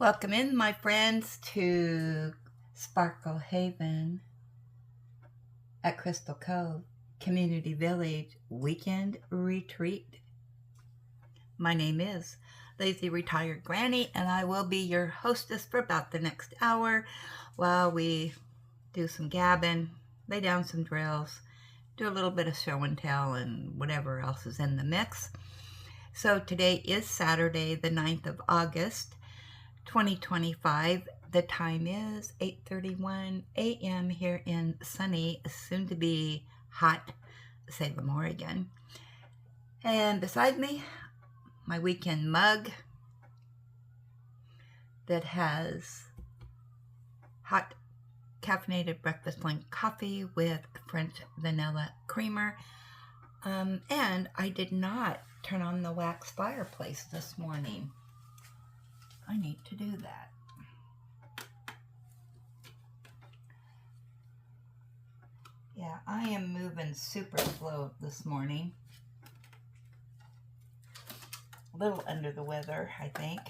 Welcome in, my friends, to Sparkle Haven at Crystal Cove Community Village Weekend Retreat. My name is Lazy Retired Granny, and I will be your hostess for about the next hour while we do some gabbing, lay down some drills, do a little bit of show and tell, and whatever else is in the mix. So today is Saturday, the 9th of August, 2025. The time is 8:31 a.m. here in sunny, soon to be hot Salem, Oregon. And beside me, my weekend mug that has hot caffeinated breakfast blend coffee with French vanilla creamer. And I did not turn on the wax fireplace this morning. I need to do that. Yeah, I am moving super slow this morning. A little under the weather, I think.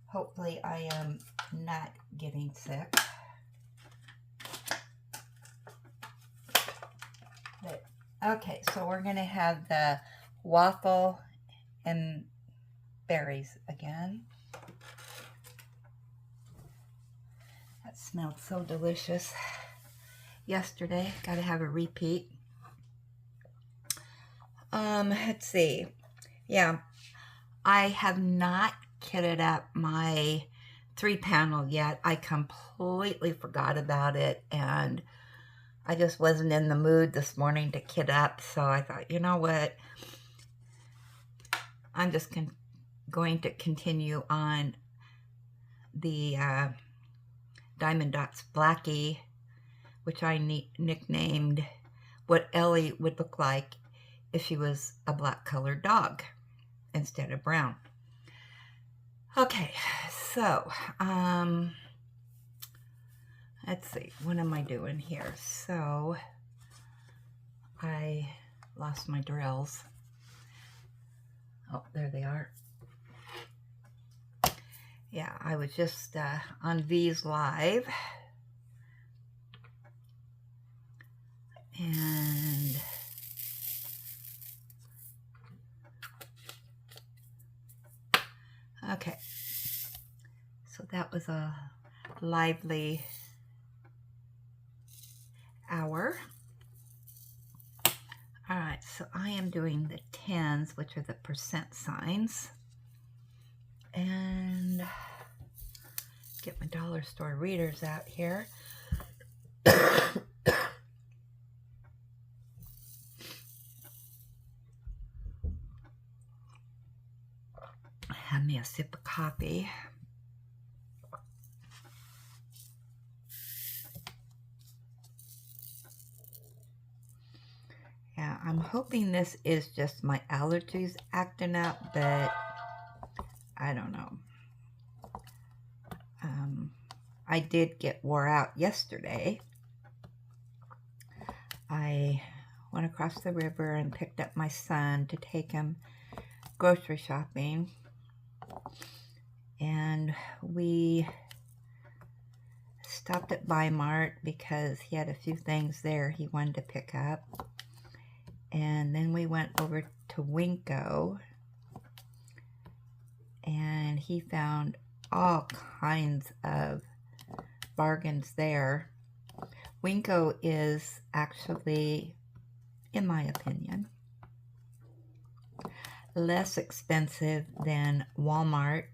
Hopefully I am not getting sick. But, okay, so we're going to have the waffle and berries again. That smelled so delicious yesterday. Got to have a repeat. Let's see. Yeah, I have not kitted up my 3-panel yet. I completely forgot about it, and I just wasn't in the mood this morning to kit up, so I thought, you know what? I'm just going to continue on the Diamond Dots Blackie, which I nicknamed what Ellie would look like if she was a black colored dog instead of brown. Okay, so let's see, what am I doing here? So I lost my drills. Oh, there they are. Yeah, I was just on V's Live. And okay, so that was a lively hour. All right, so I am doing the 10s, which are the percent signs. And get my dollar store readers out here. Have me a sip of coffee. Yeah, I'm hoping this is just my allergies acting up, but I don't know. I did get wore out yesterday. I went across the river and picked up my son to take him grocery shopping. And we stopped at Bi-Mart because he had a few things there he wanted to pick up. And then we went over to Winco, and he found all kinds of bargains there. Winco is actually, in my opinion, less expensive than Walmart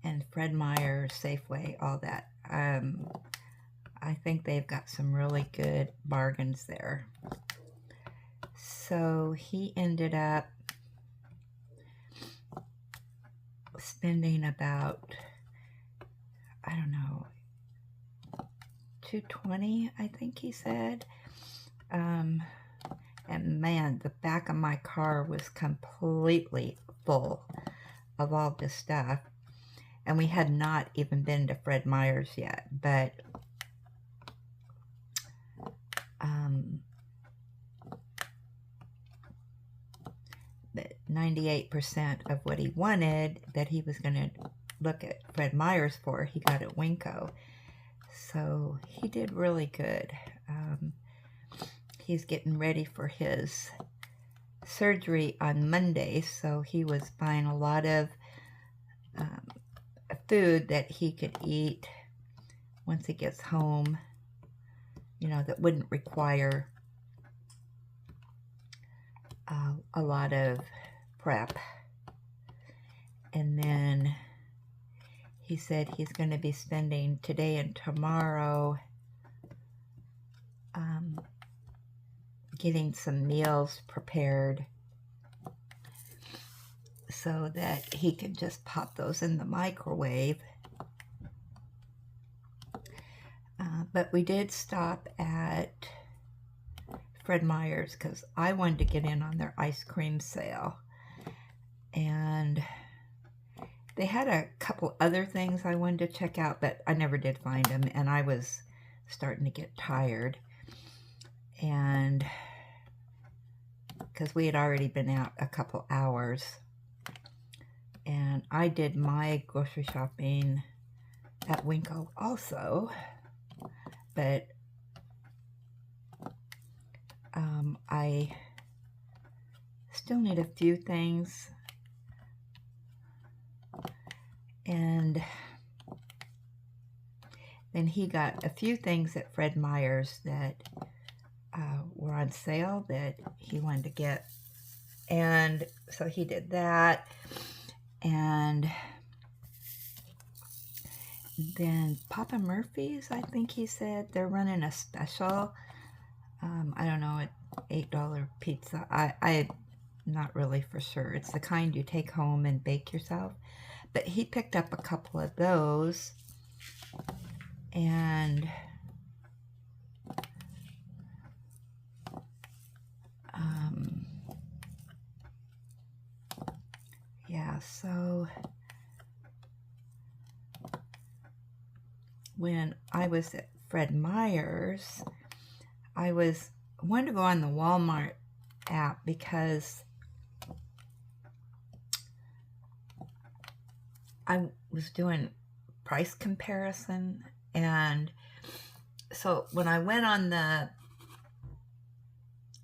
and Fred Meyer, Safeway, all that. I think they've got some really good bargains there. So he ended up spending about, I don't know, $220, I think he said. And man, the back of my car was completely full of all this stuff. And we had not even been to Fred Meyer's yet, but 98% of what he wanted that he was going to look at Fred Meyers for, he got at Winco. So he did really good. He's getting ready for his surgery on Monday, so he was buying a lot of food that he could eat once he gets home, you know, that wouldn't require a lot of prep. And then he said he's going to be spending today and tomorrow getting some meals prepared so that he can just pop those in the microwave. But we did stop at Fred Meyers because I wanted to get in on their ice cream sale. And they had a couple other things I wanted to check out, but I never did find them, and I was starting to get tired. And because we had already been out a couple hours, and I did my grocery shopping at Winco also, but I still need a few things, and then he got a few things at Fred Meyers that were on sale that he wanted to get, and so he did that. And then Papa Murphy's, I think he said, they're running a special. I don't know, $8 pizza. I'm not really for sure. It's the kind you take home and bake yourself. But he picked up a couple of those. And yeah, so when I was at Fred Meyers, I wanted to go on the Walmart app because I was doing price comparison, and so when I went on the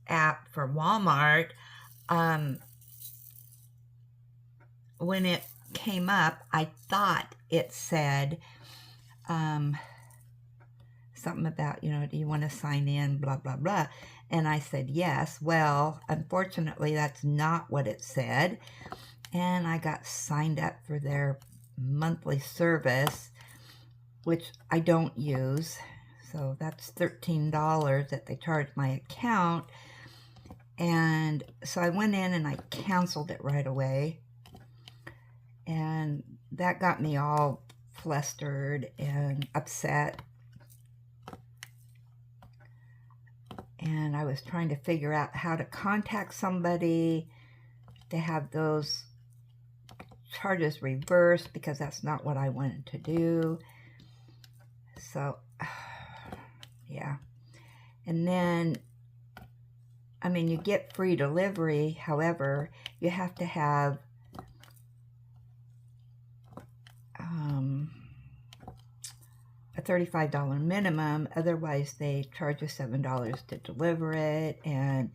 app for Walmart, when it came up, I thought it said something about, you know, do you want to sign in, blah, blah, blah. And I said, yes. Well, unfortunately, that's not what it said. And I got signed up for their monthly service, which I don't use. So that's $13 that they charge my account. And so I went in and I canceled it right away. And that got me all flustered and upset. And I was trying to figure out how to contact somebody to have those charges reversed, because that's not what I wanted to do. So, yeah. And then, I mean, you get free delivery. However, you have to have a $35 minimum. Otherwise, they charge you $7 to deliver it. And,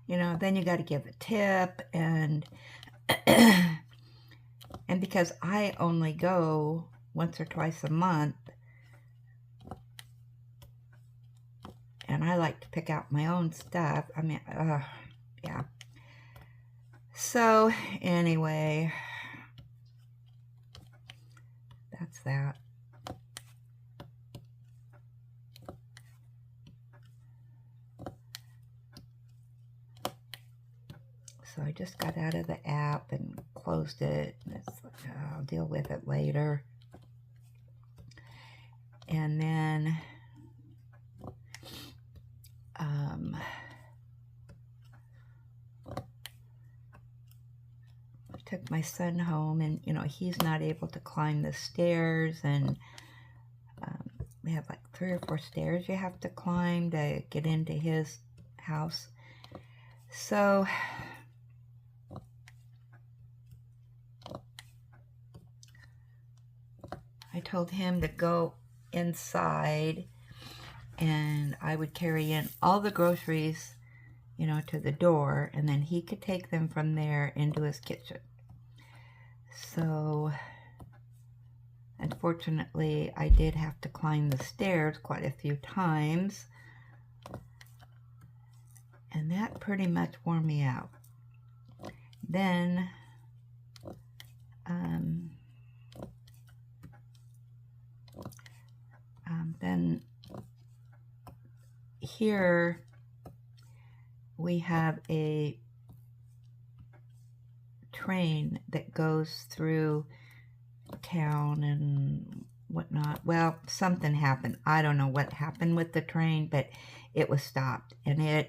you know, then you got to give a tip. And and because I only go once or twice a month, and I like to pick out my own stuff. I mean, yeah. So, anyway, that's that. So I just got out of the app and closed it. It's like, I'll deal with it later. And then I took my son home, and you know, he's not able to climb the stairs, and we have like 3 or 4 stairs you have to climb to get into his house. So I told him to go inside and I would carry in all the groceries, you know, to the door, and then he could take them from there into his kitchen. So, unfortunately, I did have to climb the stairs quite a few times, and that pretty much wore me out. Then, then here we have a train that goes through town and whatnot. Well, something happened. I don't know what happened with the train, but it was stopped. And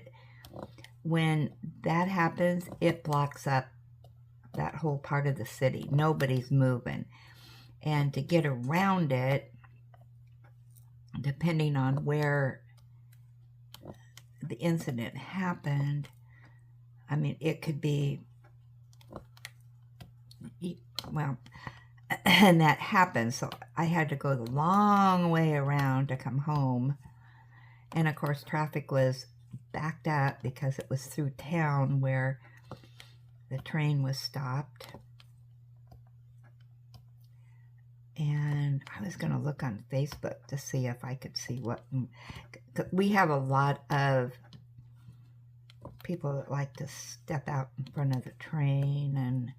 when that happens, it blocks up that whole part of the city. Nobody's moving. And to get around it, depending on where the incident happened, I mean, it could be, well, and that happened, so I had to go the long way around to come home. And of course, traffic was backed up because it was through town where the train was stopped. And I was going to look on Facebook to see if I could see what... We have a lot of people that like to step out in front of the train, and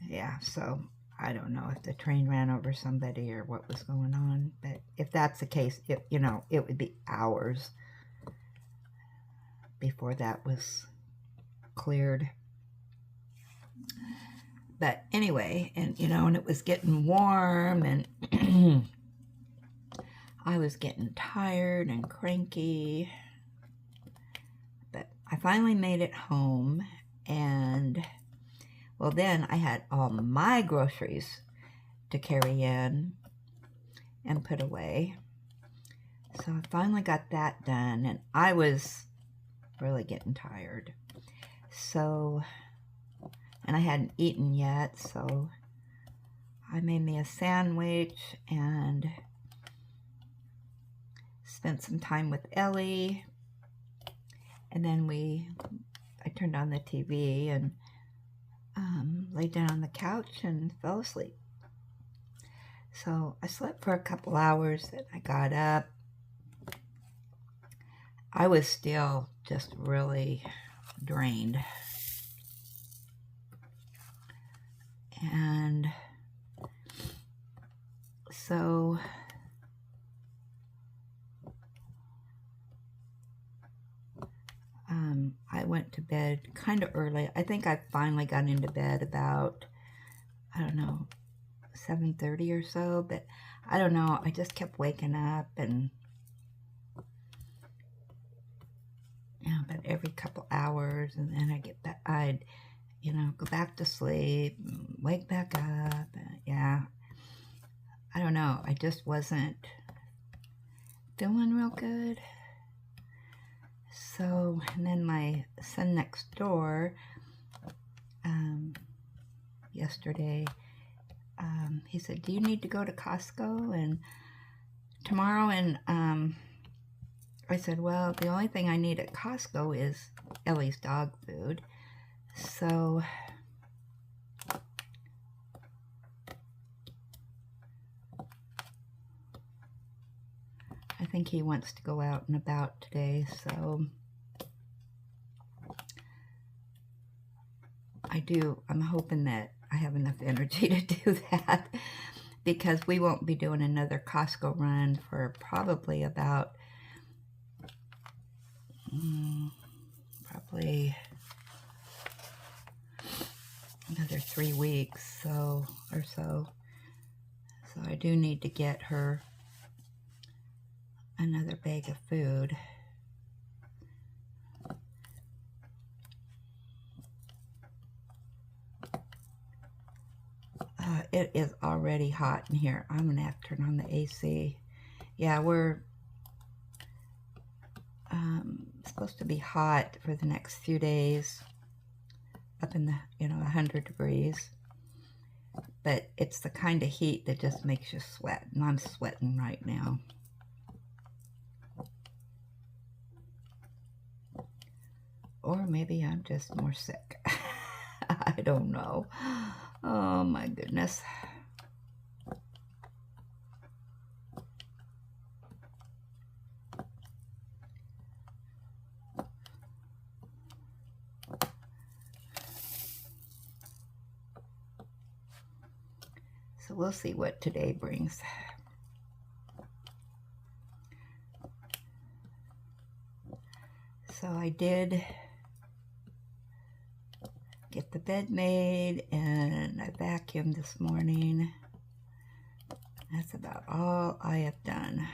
yeah, so I don't know if the train ran over somebody or what was going on, but if that's the case, it would be hours before that was cleared. But anyway, and and it was getting warm, and I was getting tired and cranky. But I finally made it home, and well, then I had all my groceries to carry in and put away. So I finally got that done, and I was really getting tired. So, and I hadn't eaten yet, so I made me a sandwich and spent some time with Ellie. And then I turned on the TV and laid down on the couch and fell asleep. So I slept for a couple hours, then I got up. I was still just really drained. And so I went to bed kind of early. I think I finally got into bed about, I don't know, 7:30 or so, but I don't know. I just kept waking up, and but every couple hours, and then I'd go back to sleep, wake back up. Yeah, I don't know. I just wasn't feeling real good. So, and then my son next door, yesterday, he said, "Do you need to go to Costco and tomorrow?" And I said, "Well, the only thing I need at Costco is Ellie's dog food." So I think he wants to go out and about today, so I'm hoping that I have enough energy to do that, because we won't be doing another Costco run for probably about probably another 3 weeks or so. So I do need to get her another bag of food. It is already hot in here. I'm gonna have to turn on the AC. Yeah, we're supposed to be hot for the next few days, up in the 100 degrees. but it's the kind of heat that just makes you sweat, and I'm sweating right now. Or maybe I'm just more sick. I don't know. Oh my goodness. So we'll see what today brings. So I did get the bed made and I vacuumed this morning. That's about all I have done.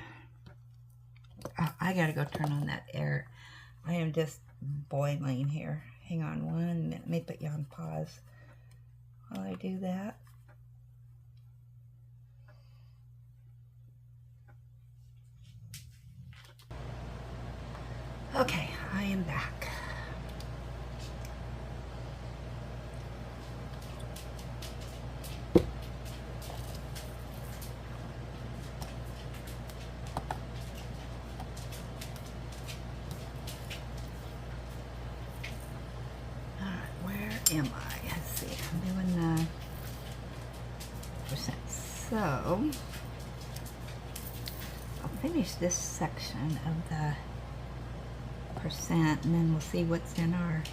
Oh, I gotta go turn on that air. I am just boiling here. Hang on 1 minute. Let me put you on pause while I do that. Okay, I am back. Am I? Let's see. I'm doing percent. So I'll finish this section of the percent, and then we'll see what's in our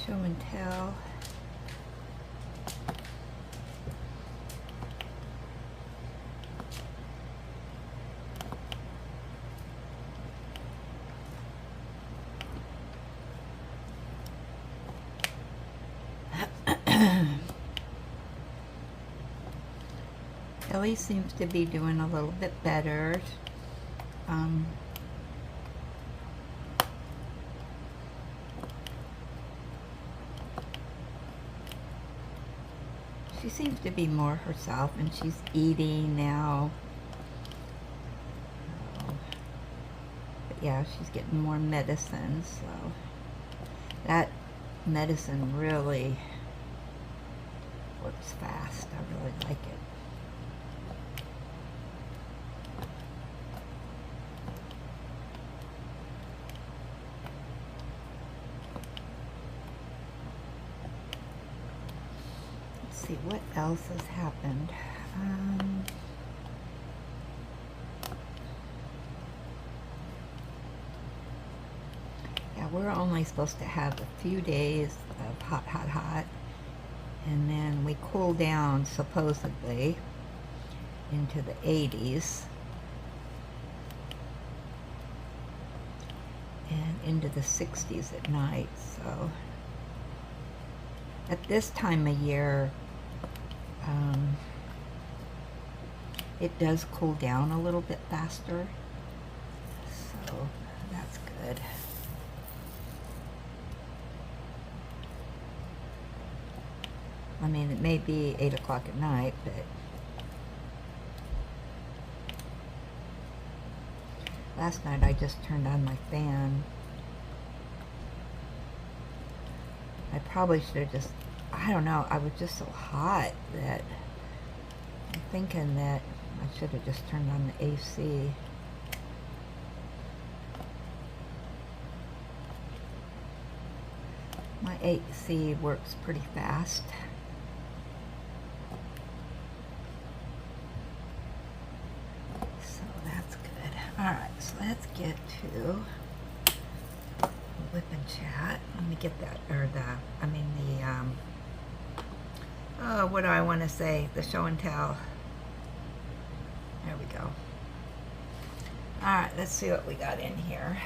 show and tell. Ellie seems to be doing a little bit better. She seems to be more herself, and she's eating now. But yeah, she's getting more medicine, so that medicine really works fast. I really like it. See what else has happened. Yeah, we're only supposed to have a few days of hot, and then we cool down supposedly into the 80s and into the 60s at night. So at this time of year, it does cool down a little bit faster, so that's good. I mean, it may be 8 o'clock at night, but last night I just turned on my fan. I probably should have just, I don't know, I was just so hot that I'm thinking that I should have just turned on the AC. My AC works pretty fast. So that's good. Alright, so let's get to Whip and Chat. Let me get that, or what do I want to say? The show and tell. There we go. Alright, let's see what we got in here.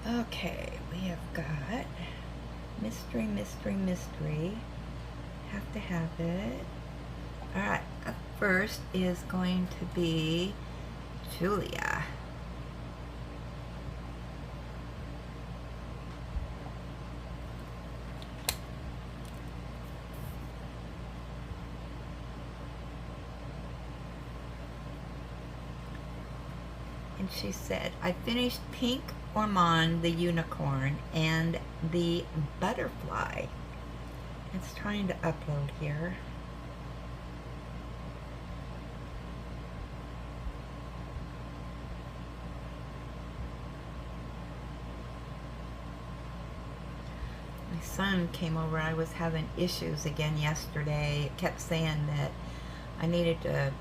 Okay, we have got mystery, mystery, mystery. Have to have it. Alright, up first is going to be Julia. And she said, I finished Pink Ormond, the unicorn, and the butterfly. It's trying to upload here. My son came over. I was having issues again yesterday. It kept saying that I needed to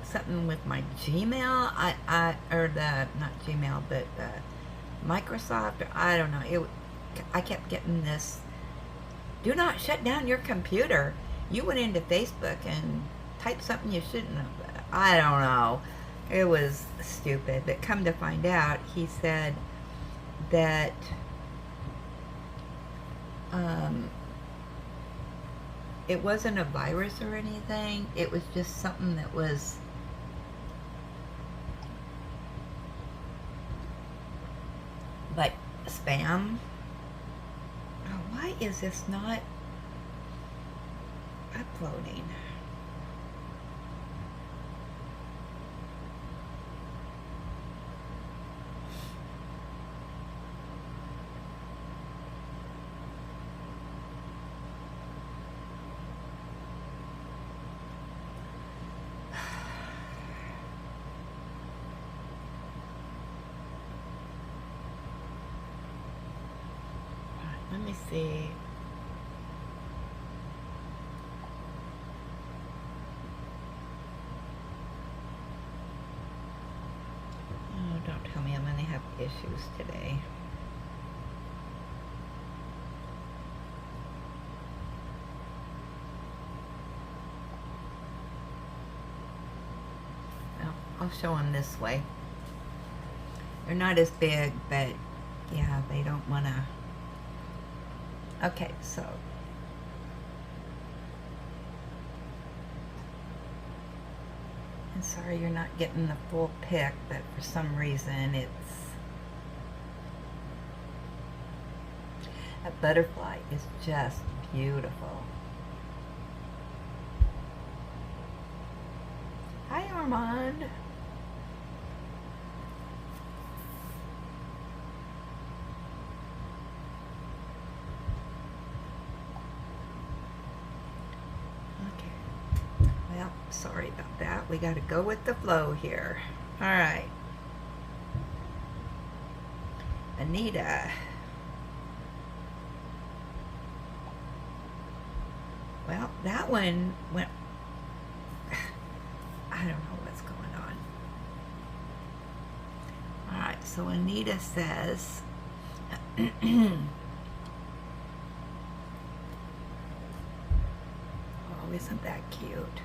something with my Gmail, or not Gmail, but Microsoft, or I don't know. I kept getting this, do not shut down your computer. You went into Facebook and typed something you shouldn't have. I don't know. It was stupid. But come to find out, he said that it wasn't a virus or anything. It was just something that was like spam. Oh, why is this not uploading? Let me see. Oh, don't tell me I'm going to have issues today. Well, I'll show them this way. They're not as big, but yeah, they don't want to. Okay, so I'm sorry you're not getting the full pic, but for some reason that butterfly is just beautiful. Hi, Armand. Well, sorry about that. We got to go with the flow here. All right. Anita. Well, that one went... I don't know what's going on. All right, so Anita says... Oh, isn't that cute?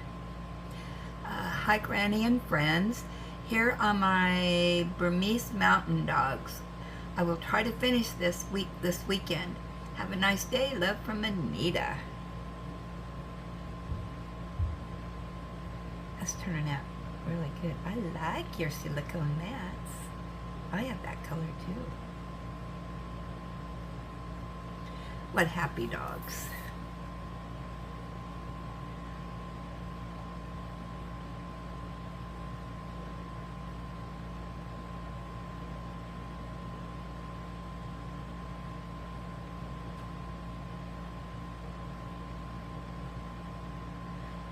Hi, Granny and friends. Here are my Burmese mountain dogs. I will try to finish this weekend. Have a nice day. Love from Anita. That's turning out really good. I like your silicone mats. I have that color too. What happy dogs.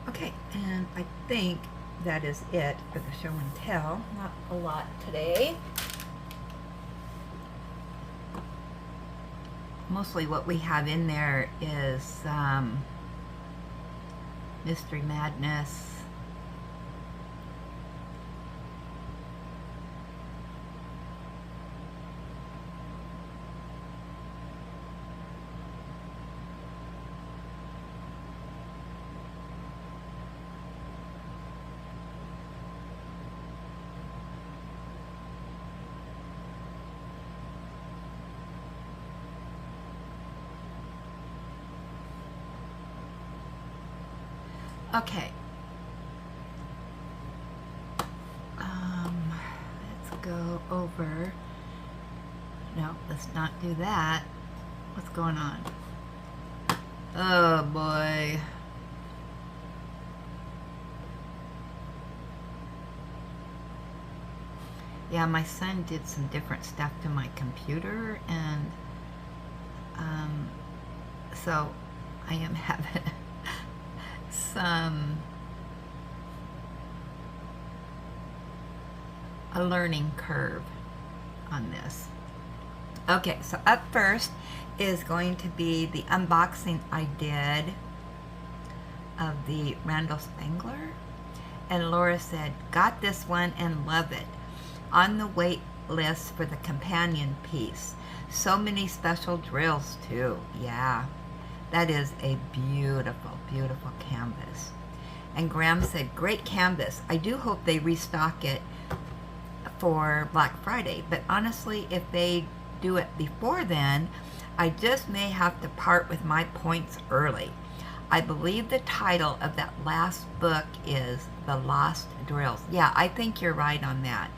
Okay, and I think that is it for the show and tell. Not a lot today. Mostly what we have in there is Mystery Madness. Okay. Let's go over. No, let's not do that. What's going on? Oh boy. Yeah, my son did some different stuff to my computer, and so I am having a learning curve on this. Okay, so up first is going to be the unboxing I did of the Randall Spangler. And Laura said, got this one and love it. On the wait list for the companion piece. So many special drills too. Yeah, that is a beautiful, beautiful canvas. And Graham said, great canvas. I do hope they restock it for Black Friday, but honestly, if they do it before then, I just may have to part with my points early. I believe the title of that last book is The Lost Drills. Yeah, I think you're right on that.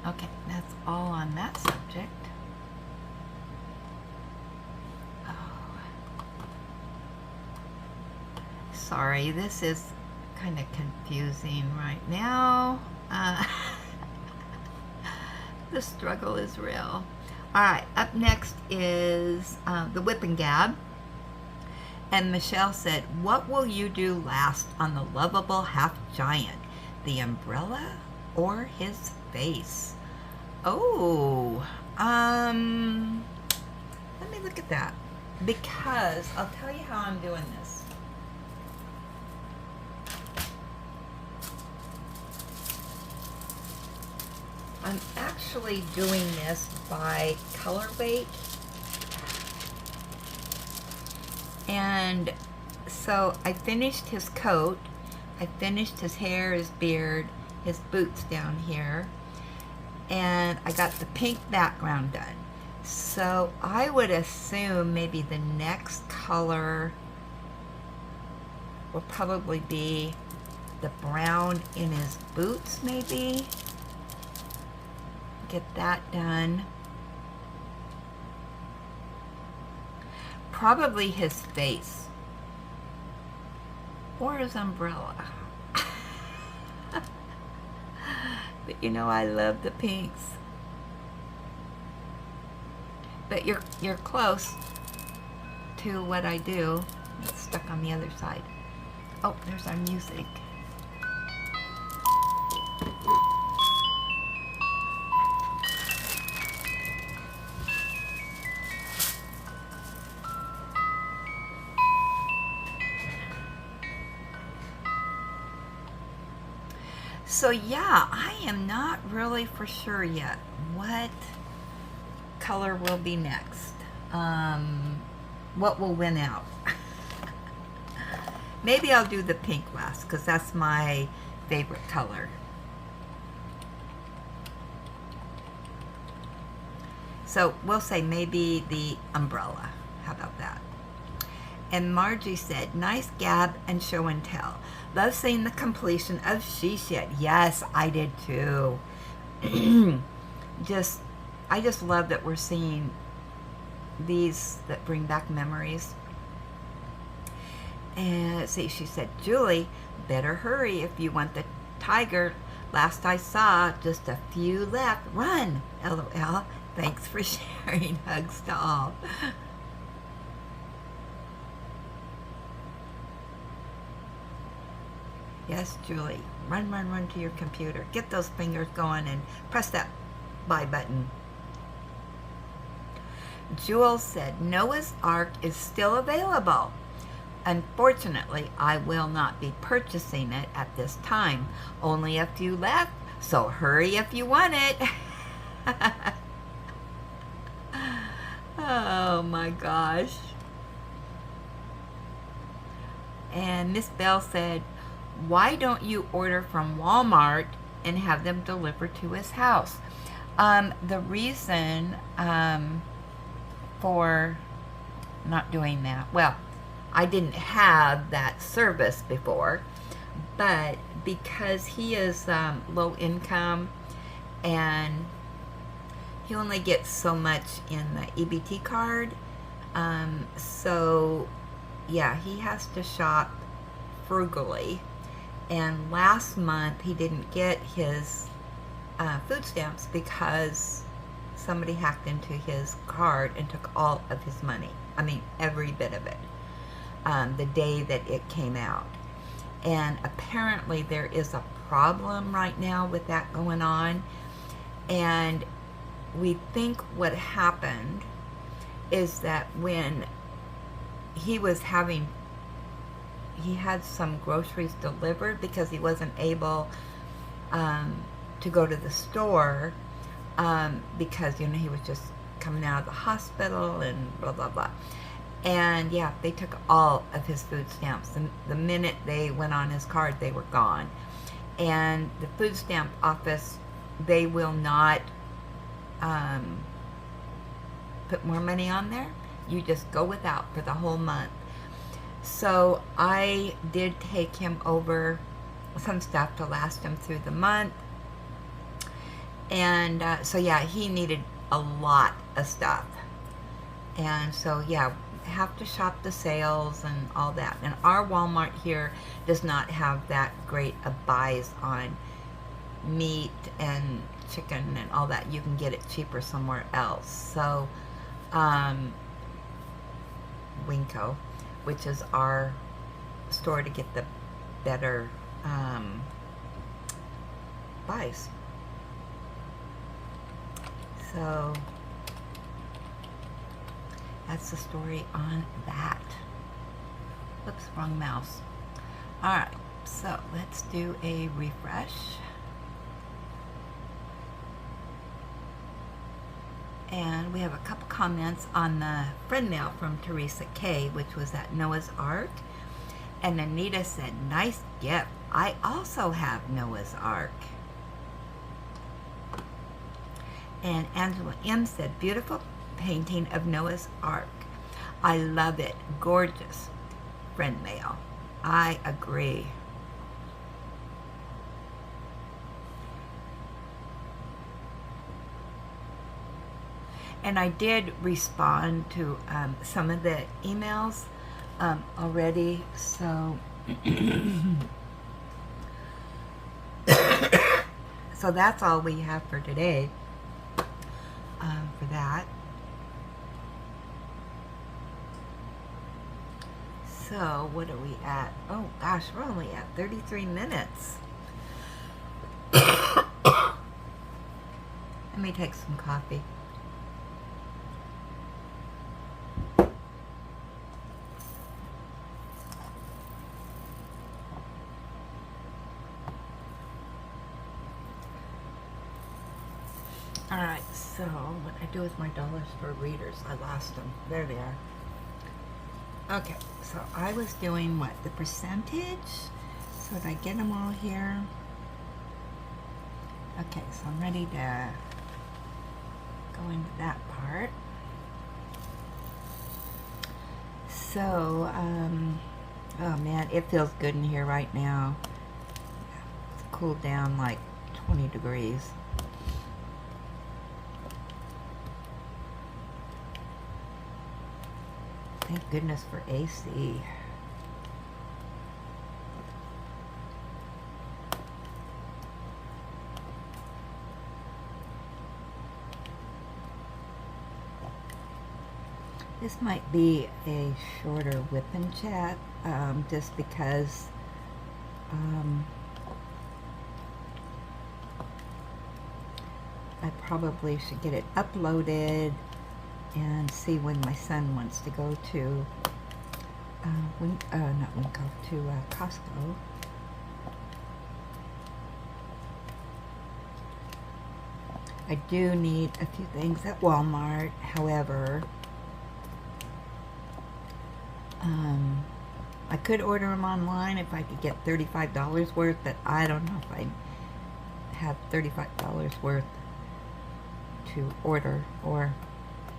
Okay, that's all on that subject. Sorry, this is kind of confusing right now. The struggle is real. All right, up next is the Whip and Gab. And Michelle said, what will you do last on the lovable half giant? The umbrella or his face? Oh, let me look at that. Because I'll tell you how I'm doing this. I'm actually doing this by color weight. And so I finished his coat, I finished his hair, his beard, his boots down here, and I got the pink background done. So I would assume maybe the next color will probably be the brown in his boots, maybe. Get that done. Probably his face or his umbrella. But you know I love the pinks. But you're close to what I do. It's stuck on the other side. Oh, there's our music. So yeah, I am not really for sure yet what color will be next. What will win out. Maybe I'll do the pink last because that's my favorite color. So we'll say maybe the umbrella. How about that? And Margie said, nice Gab and show and tell. Love seeing the completion of She Shed. Yes, I did too. I just love that we're seeing these that bring back memories. And let's see, she said, Julie, better hurry if you want the tiger. Last I saw, just a few left. Run, LOL. Thanks for sharing. Hugs to all. Yes, Julie. Run, run, run to your computer. Get those fingers going and press that buy button. Jewel said, Noah's Ark is still available. Unfortunately, I will not be purchasing it at this time. Only a few left, so hurry if you want it. Oh my gosh. And Miss Bell said, why don't you order from Walmart and have them delivered to his house? The reason for not doing that, well, I didn't have that service before, but because he is low income and he only gets so much in the EBT card, So, yeah, he has to shop frugally. And last month he didn't get his food stamps because somebody hacked into his card and took all of his money. I mean, every bit of it, the day that it came out. And apparently there is a problem right now with that going on. And we think what happened is that when he had some groceries delivered because he wasn't able to go to the store because, you know, he was just coming out of the hospital and blah, blah, blah. And yeah, they took all of his food stamps. The minute they went on his card, they were gone. And the food stamp office, they will not put more money on there. You just go without for the whole month. So I did take him over some stuff to last him through the month. And so yeah, he needed a lot of stuff. And so yeah, have to shop the sales and all that. And our Walmart here does not have that great of buys on meat and chicken and all that. You can get it cheaper somewhere else. So Winco, which is our store to get the better buys. So that's the story on that. Whoops, wrong mouse. Alright, so let's do a refresh. And we have a couple comments on the friend mail from Teresa K, which was at Noah's Ark. And Anita said, nice gift. I also have Noah's Ark. And Angela M said, beautiful painting of Noah's Ark. I love it. Gorgeous. Friend mail. I agree. And I did respond to some of the emails already, so so that's all we have for today for that. So what are we at? Oh gosh, we're only at 33 minutes. Let me take some coffee. Alright, so what I do with my dollar store readers, I lost them. There they are. Okay, so I was doing what? The percentage? So did I get them all here? Okay, so I'm ready to go into that part. So, oh man, it feels good in here right now. It's cooled down like 20 degrees. Thank goodness for AC. This might be a shorter whip and chat, just because I probably should get it uploaded and see when my son wants to go to Costco. I do need a few things at Walmart, however, I could order them online if I could get $35 worth, but I don't know if I have $35 worth to order, or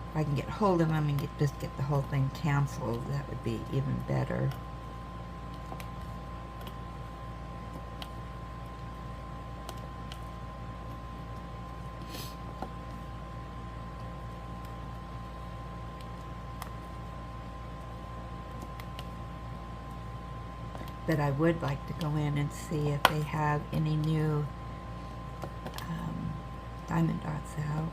if I can get hold of them and just get the whole thing canceled. That would be even better. But I would like to go in and see if they have any new diamond dots out.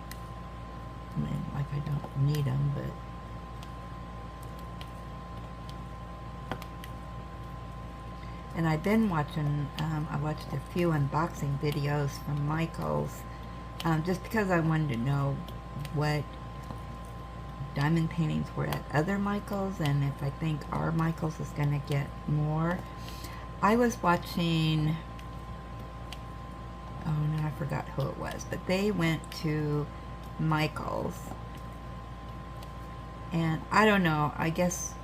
I mean, like, I don't need them, but and I've been watching, I watched a few unboxing videos from Michaels, just because I wanted to know what diamond paintings were at other Michaels, and if I think our Michaels is going to get more. I was watching, oh no, I forgot who it was, but they went to Michaels, and I don't know, I guess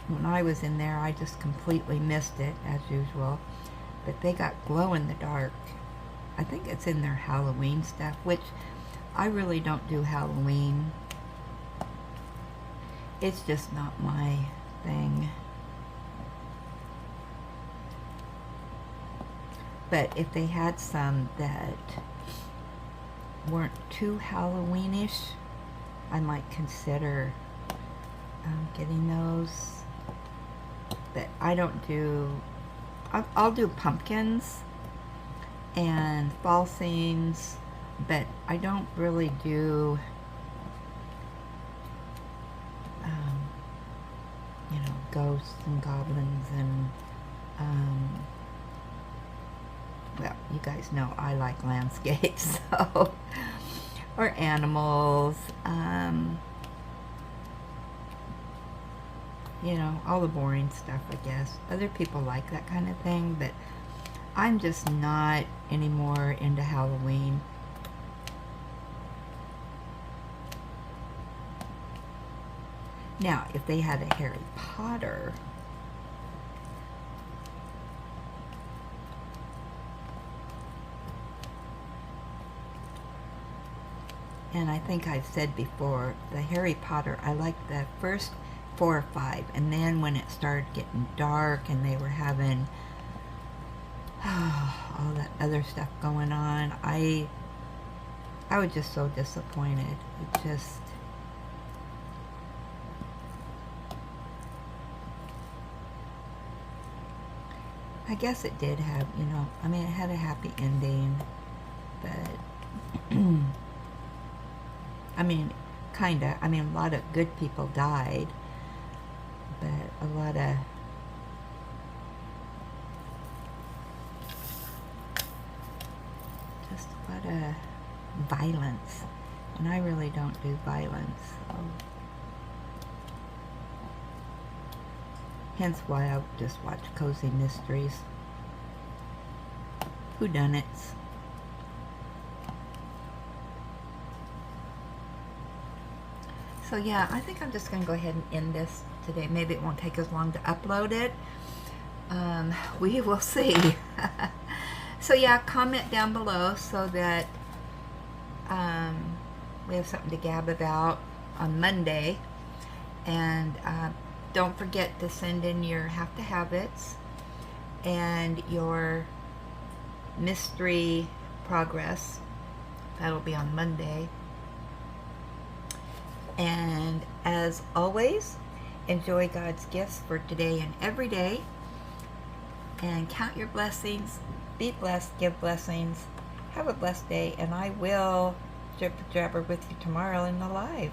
when I was in there, I just completely missed it, as usual. But they got glow in the dark. I think it's in their Halloween stuff, which I really don't do Halloween. It's just not my thing. But if they had some that weren't too Halloweenish, I might consider getting those. But I don't do, I'll do pumpkins and fall scenes, but I don't really do, you know, ghosts and goblins and, well, you guys know I like landscapes, so, or animals, you know, all the boring stuff, I guess. Other people like that kind of thing, but I'm just not anymore into Halloween. Now, if they had a Harry Potter, and I think I've said before, the Harry Potter, I liked the first 4 or 5, and then when it started getting dark and they were having all that other stuff going on, I was just so disappointed. It just, I guess it did have, you know, I mean, it had a happy ending, but I mean, kinda, I mean, a lot of good people died, but a lot of violence, and I really don't do violence, so hence why I just watch cozy mysteries, whodunits. So yeah, I think I'm just going to go ahead and end this today. Maybe it won't take as long to upload it. We will see. So yeah, comment down below so that we have something to gab about on Monday. And don't forget to send in your Have to Habits and your mystery progress. That'll be on Monday. And as always, enjoy God's gifts for today and every day. And count your blessings. Be blessed. Give blessings. Have a blessed day. And I will jibber jabber with you tomorrow in the live.